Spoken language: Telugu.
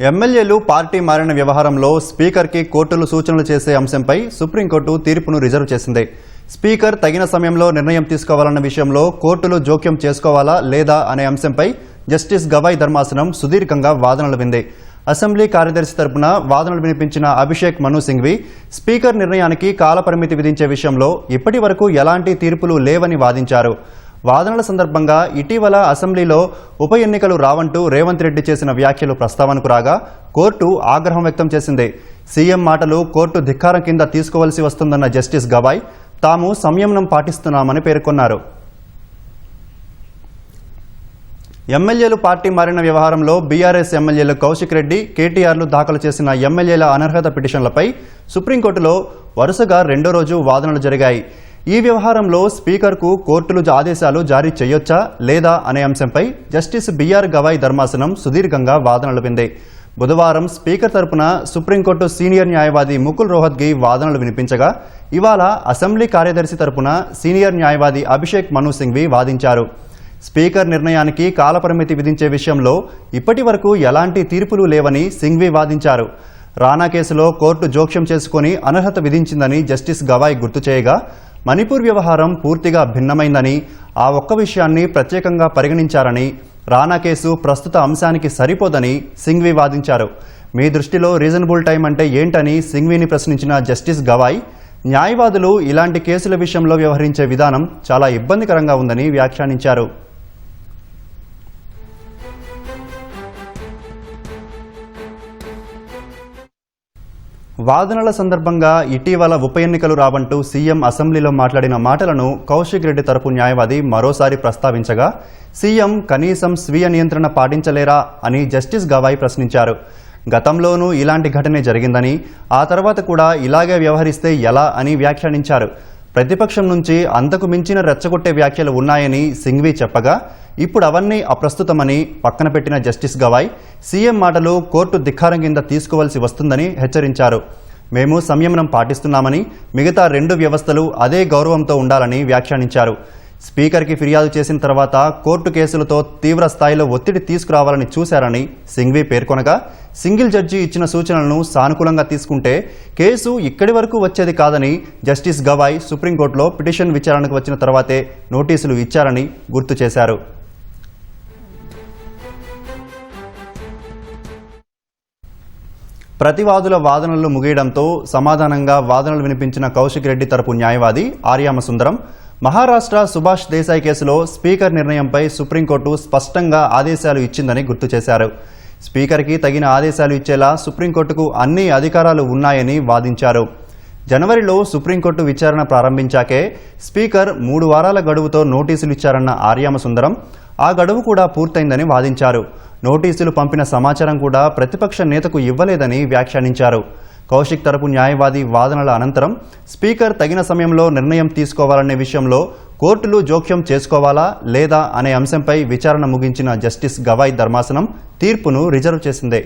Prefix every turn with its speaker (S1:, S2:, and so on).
S1: ఎమ్మెల్యేలు పార్టీ మారిన వ్యవహారంలో స్పీకర్కి కోర్టులు సూచనలు చేసే అంశంపై సుప్రీంకోర్టు తీర్పును రిజర్వ్ చేసింది. స్పీకర్ తగిన సమయంలో నిర్ణయం తీసుకోవాలన్న విషయంలో కోర్టులు జోక్యం చేసుకోవాలా లేదా అనే అంశంపై జస్టిస్ గవాయ్ ధర్మాసనం సుదీర్ఘంగా వాదనలు వింది. అసెంబ్లీ కార్యదర్శి తరపున వాదనలు వినిపించిన అభిషేక్ మను సింఘ్వి స్పీకర్ నిర్ణయానికి కాలపరిమితి విధించే విషయంలో ఇప్పటి వరకు ఎలాంటి తీర్పులు లేవని వాదించారు. వాదనల సందర్భంగా ఇటీవల అసెంబ్లీలో ఉప ఎన్నికలు రావంటూ రేవంత్ రెడ్డి చేసిన వ్యాఖ్యలు ప్రస్తావనకు రాగా కోర్టు ఆగ్రహం వ్యక్తం చేసింది. సీఎం మాటలు కోర్టు ధిక్కారం కింద తీసుకోవాల్సి వస్తుందన్న జస్టిస్ గవాయ్ తాము సంయమనం పాటిస్తున్నామని పేర్కొన్నారు. ఎమ్మెల్యేలు పార్టీ మారిన వ్యవహారంలో బీఆర్ఎస్ ఎమ్మెల్యేలు కౌశిక్ రెడ్డి, కేటీఆర్లు దాఖలు చేసిన ఎమ్మెల్యేల అనర్హత పిటిషన్లపై సుప్రీంకోర్టులో వరుసగా రెండో రోజు వాదనలు జరిగాయి. ఈ వ్యవహారంలో స్పీకర్కు కోర్టులు ఆదేశాలు జారీ చేయొచ్చా లేదా అనే అంశంపై జస్టిస్ బీఆర్ గవాయ్ ధర్మాసనం సుదీర్ఘంగా వాదనలు వింది. బుధవారం స్పీకర్ తరపున సుప్రీంకోర్టు సీనియర్ న్యాయవాది ముకుల్ రోహత్గి వాదనలు వినిపించగా ఇవాళ అసెంబ్లీ కార్యదర్శి తరపున సీనియర్ న్యాయవాది అభిషేక్ మను సింఘ్వి వాదించారు. స్పీకర్ నిర్ణయానికి కాలపరిమితి విధించే విషయంలో ఇప్పటి వరకు ఎలాంటి తీర్పులు లేవని సింఘ్వి వాదించారు. రానా కేసులో కోర్టు జోక్యం చేసుకుని అనర్హత విధించిందని జస్టిస్ గవాయ్ గుర్తు చేయగా మణిపూర్ వ్యవహారం పూర్తిగా భిన్నమైందని, ఆ ఒక్క విషయాన్ని ప్రత్యేకంగా పరిగణించారని, రానా కేసు ప్రస్తుత అంశానికి సరిపోదని సింఘ్వి వాదించారు. మీ దృష్టిలో రీజనబుల్ టైం అంటే ఏంటని సింఘ్విని ప్రశ్నించిన జస్టిస్ గవాయ్ న్యాయవాదులు ఇలాంటి కేసుల విషయంలో వ్యవహరించే విధానం చాలా ఇబ్బందికరంగా ఉందని వ్యాఖ్యానించారు. వాదనల సందర్భంగా ఇటీవల ఉప ఎన్నికలు రావంటూ సీఎం అసెంబ్లీలో మాట్లాడిన మాటలను కౌశిక్ రెడ్డి తరపు న్యాయవాది మరోసారి ప్రస్తావించగా సీఎం కనీసం స్వీయ నియంత్రణ పాటించలేరా అని జస్టిస్ గవాయ్ ప్రశ్నించారు. గతంలోనూ ఇలాంటి ఘటనే జరిగిందని, ఆ తర్వాత కూడా ఇలాగే వ్యవహరిస్తే ఎలా అని వ్యాఖ్యానించారు. ప్రతిపక్షం నుంచి అంతకు మించిన రెచ్చగొట్టే వ్యాఖ్యలు ఉన్నాయని సింఘ్వి చెప్పగా ఇప్పుడు అవన్నీ అప్రస్తుతమని పక్కన పెట్టిన జస్టిస్ గవాయ్ సీఎం మాటలు కోర్టు ధిక్కారం కింద తీసుకోవాల్సి వస్తుందని హెచ్చరించారు. మేము సంయమనం పాటిస్తున్నామని, మిగతా రెండు వ్యవస్థలు అదే గౌరవంతో ఉండాలని వ్యాఖ్యానించారు. స్పీకర్కి ఫిర్యాదు చేసిన తర్వాత కోర్టు కేసులతో తీవ్ర స్థాయిలో ఒత్తిడి తీసుకురావాలని చూశారని సింఘ్వి పేర్కొనగా సింగిల్ జడ్జి ఇచ్చిన సూచనలను సానుకూలంగా తీసుకుంటే కేసు ఇక్కడి వరకు వచ్చేది కాదని జస్టిస్ గవాయ్ సుప్రీంకోర్టులో పిటిషన్ విచారణకు వచ్చిన తర్వాతే నోటీసులు ఇచ్చారని గుర్తు చేశారు. ప్రతివాదుల వాదనలు ముగియడంతో సమాధానంగా వాదనలు వినిపించిన కౌశిక్ రెడ్డి తరపు న్యాయవాది ఆర్యామ సుందరం మహారాష్ట్ర సుభాష్ దేశాయ్ కేసులో స్పీకర్ నిర్ణయంపై సుప్రీంకోర్టు స్పష్టంగా ఆదేశాలు ఇచ్చిందని గుర్తు చేశారు. స్పీకర్కి తగిన ఆదేశాలు ఇచ్చేలా సుప్రీంకోర్టుకు అన్ని అధికారాలు ఉన్నాయని వాదించారు. జనవరిలో సుప్రీంకోర్టు విచారణ ప్రారంభించాకే స్పీకర్ 3 వారాల గడువుతో నోటీసులు ఇచ్చారన్న ఆర్యామ సుందరం ఆ గడువు కూడా పూర్తయిందని వాదించారు. నోటీసులు పంపిన సమాచారం కూడా ప్రతిపక్ష నేతకు ఇవ్వలేదని వ్యాఖ్యానించారు. కౌశిక్ తరపు న్యాయవాది వాదనల అనంతరం స్పీకర్ తగిన సమయంలో నిర్ణయం తీసుకోవాలనే విషయంలో కోర్టులు జోక్యం చేసుకోవాలా లేదా అనే అంశంపై విచారణ ముగించిన జస్టిస్ గవాయ్ ధర్మాసనం తీర్పును రిజర్వ్ చేసింది.